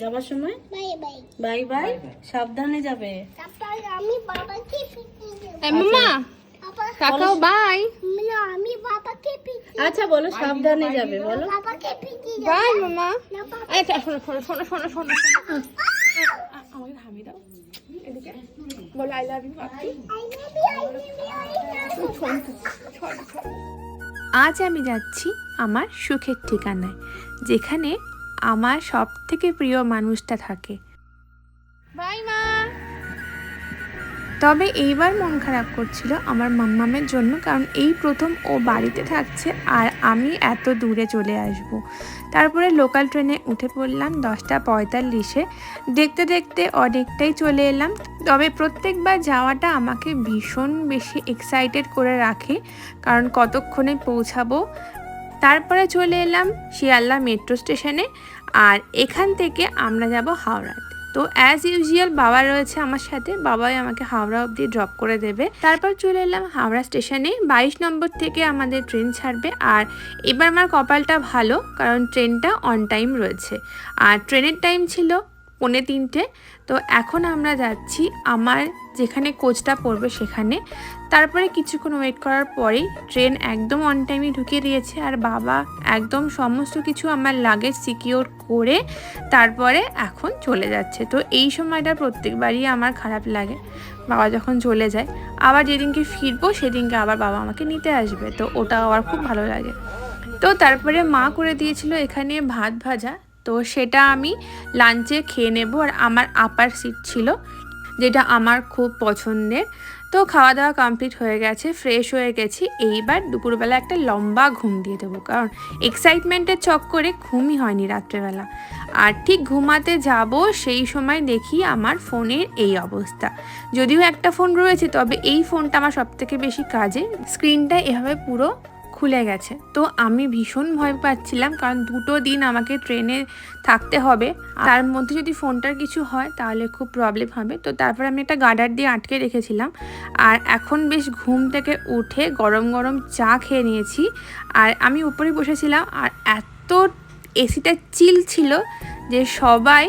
যাবার সময় bye bye. Bye bye, সাবধানে যাবে। তারপর আমি বাবাকে পিটি দেব। মামা বাবা, কাকাও বাই। না, আমি বাবাকে পিটি আচ্ছা বলো, সাবধানে যাবে বলো। বাবাকে পিটি দেব। বাই মামা। না, বাবা। আচ্ছা শোনো শোনো শোনো শোনো শোনো আমাকে থামি দাও এদিকে বলো আই লাভ ইউ পাপি। I love you, I love you, I love you. আজ আমি যাচ্ছি আমার সুখের ঠিকানায়, যেখানে আমার সব থেকে প্রিয় মানুষটা থাকে। বাই মা। তবে এইবার মন খারাপ করছিল আমার মাম্মামের জন্য, কারণ এই প্রথম ও বাড়িতে থাকছে আর আমি এত দূরে চলে আসব। তারপরে লোকাল ট্রেনে উঠে পড়লাম 10:45-এ। দেখতে দেখতে অনেকটাই চলে এলাম। তবে প্রত্যেকবার যাওয়াটা আমাকে ভীষণ বেশি এক্সাইটেড করে রাখে, কারণ কতক্ষণে পৌঁছাবো। তারপরে চলে এলাম শিয়ালদা মেট্রো স্টেশনে, আর এখান থেকে আমরা যাব হাওড়াতে। তো অ্যাজ ইউজুয়াল বাবা রয়েছে আমার সাথে, বাবাই আমাকে হাওড়া অবধি ড্রপ করে দেবে। তারপর চলে এলাম হাওড়া স্টেশনে। 22 নম্বর থেকে আমাদের ট্রেন ছাড়বে, আর এবার আমার কপালটা ভালো, কারণ ট্রেনটা অন টাইম রয়েছে। আর ট্রেনের টাইম ছিল 2:45। তো এখন আমরা যাচ্ছি আমার যেখানে কোচটা পড়বে সেখানে। তারপরে কিছুক্ষণ ওয়েট করার পরেই ট্রেন একদম অন টাইমে ঢুকিয়ে দিয়েছে, আর বাবা একদম সমস্ত কিছু আমার লাগেজ সিকিওর করে তারপরে এখন চলে যাচ্ছে। তো এই সময়টা প্রত্যেকবারই আমার খারাপ লাগে, বাবা যখন চলে যায়। আবার যেদিনকে ফিরবো সেদিনকে আবার বাবা আমাকে নিতে আসবে, তো ওটা আবার খুব ভালো লাগে। তো তারপরে মা করে দিয়েছিল এখানে ভাত ভাজা, তো সেটা আমি লাঞ্চে খেয়ে নেব। আর আমার আপার সিট ছিল, যেটা আমার খুব পছন্দের। তো খাওয়া দাওয়া কমপ্লিট হয়ে গেছে, ফ্রেশ হয়ে গেছি। এইবার দুপুরবেলা একটা লম্বা ঘুম দিয়ে দেবো, কারণ এক্সাইটমেন্টের চক্করে ঘুমই হয়নি রাত্রেবেলা। আর ঠিক ঘুমাতে যাব সেই সময় দেখি আমার ফোনের এই অবস্থা। যদিও একটা ফোন রয়েছে, তবে এই ফোনটা আমার সবথেকে বেশি কাজে। স্ক্রিনটা এভাবে পুরো খুলে গেছে। তো আমি ভীষণ ভয় পাচ্ছিলাম, কারণ 2 দিন আমাকে ট্রেনে থাকতে হবে। তার মধ্যে যদি ফোনটার কিছু হয় তাহলে খুব প্রবলেম হবে। তো তারপর আমি একটা গার্ডার দিয়ে আটকে রেখেছিলাম। আর এখন বেশ ঘুম থেকে উঠে গরম গরম চা খেয়ে নিয়েছি। আর আমি উপরে বসেছিলাম, আর এত এসিটা চিল ছিল যে সবাই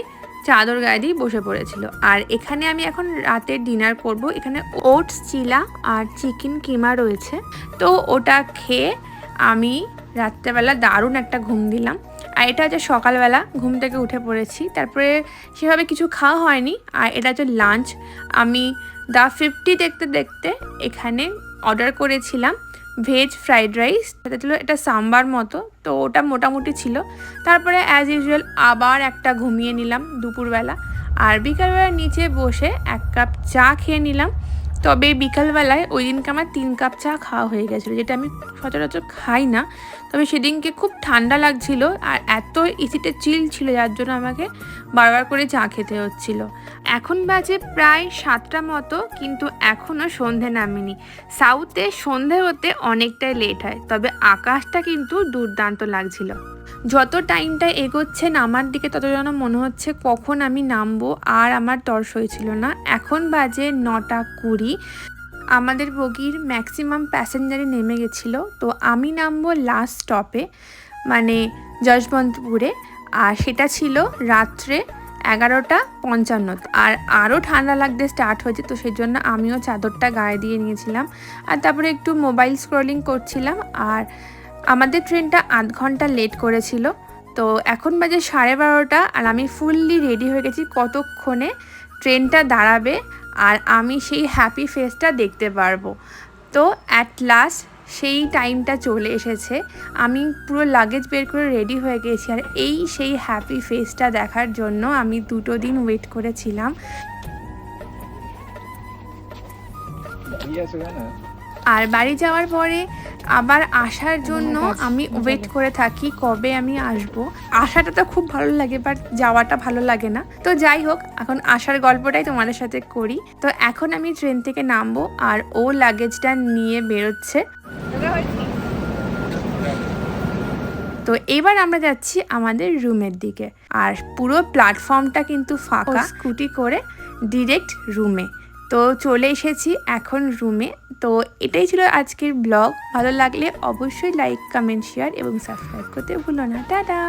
চাদর গায়ে দিয়ে বসে পড়েছিল। আর এখানে আমি এখন রাতের ডিনার করব। এখানে ওটস, চিলা আর চিকেন কিমা রয়েছে। তো ওটা খেয়ে আমি রাত্রেবেলা দারুণ একটা ঘুম দিলাম। আর এটা হচ্ছে সকালবেলা ঘুম থেকে উঠে পড়েছি। তারপরে সেভাবে কিছু খাওয়া হয়নি। আর এটা হচ্ছে লাঞ্চ। আমি দ্য 50 দেখতে দেখতে এখানে অর্ডার করেছিলাম ভেজ ফ্রাইড রাইস, সেটা ছিল এটা সাম্বার মতো। তো ওটা মোটামুটি ছিল। তারপরে অ্যাজ ইউজুয়াল আবার একটা ঘুমিয়ে নিলাম দুপুরবেলা। আর বিকালবেলা নিচে বসে 1 কাপ চা খেয়ে নিলাম। তবে বিকালবেলায় ওই দিনকে আমার 3 কাপ চা খাওয়া হয়ে গেছিলো, যেটা আমি সচরাচর খাই না। তবে সেদিনকে খুব ঠান্ডা লাগছিল, আর এত এসিটা চিল ছিল যার জন্য আমাকে বারবার করে চা খেতে হচ্ছিল। এখন বাজে প্রায় 7টা মতো, কিন্তু এখনও সন্ধে নামেনি। সাউথে সন্ধে হতে অনেকটাই লেট হয়, তবে আকাশটা কিন্তু দুর্দান্ত লাগছিল। যত টাইমটা এগোচ্ছে নামার দিকে, তত যেন মনে হচ্ছে কখন আমি নামবো, আর আমার তর্স হয়েছিল না। এখন বাজে 9:20। আমাদের বগির ম্যাক্সিমাম প্যাসেঞ্জারই নেমে গেছিলো। তো আমি নামবো লাস্ট স্টপে, মানে যশবন্তপুরে। আর সেটা ছিল রাত্রে 11:55। আর আরও ঠান্ডা লাগতে স্টার্ট হয়েছে, তো সেই জন্য আমিও চাদরটা গায়ে দিয়ে নিয়েছিলাম। আর তারপরে একটু মোবাইল স্ক্রলিং করছিলাম। আর আমাদের ট্রেনটা 8 ঘন্টা লেট করেছিল। তো এখন বাজে 12:30, আর আমি ফুললি রেডি হয়ে গেছি কতক্ষণে ট্রেনটা দাঁড়াবে আর আমি সেই হ্যাপি ফেসটা দেখতে পারবো। তো অ্যাট লাস্ট সেই টাইমটা চলে এসেছে। আমি পুরো লাগেজ বের করে রেডি হয়ে গেছি, আর সেই হ্যাপি ফেসটা দেখার জন্য আমি 2 দিন ওয়েট করেছিলাম। আর বাড়ি যাওয়ার পরে আবার আসার জন্য আমি ওয়েট করে থাকি কবে আমি আসব। আসাটা তো খুব ভালো লাগে, বাট যাওয়াটা ভালো লাগে না। তো যাই হোক, এখন আসার গল্পটাই তোমাদের সাথে করি। তো এখন আমি ট্রেন থেকে নামবো, আর ও লাগেজটা নিয়ে বেরোচ্ছে। তো এবার আমরা যাচ্ছি আমাদের রুমের দিকে। আর পুরো প্ল্যাটফর্মটা কিন্তু ফাঁকা। স্কুটি করে ডিরেক্ট রুমে। তো চলে এসেছি এখন রুমে। তো এটাই ছিল আজকের ব্লগ। ভালো লাগলে অবশ্যই লাইক, কমেন্ট, শেয়ার এবং সাবস্ক্রাইব করতে ভুলো না। টাটা।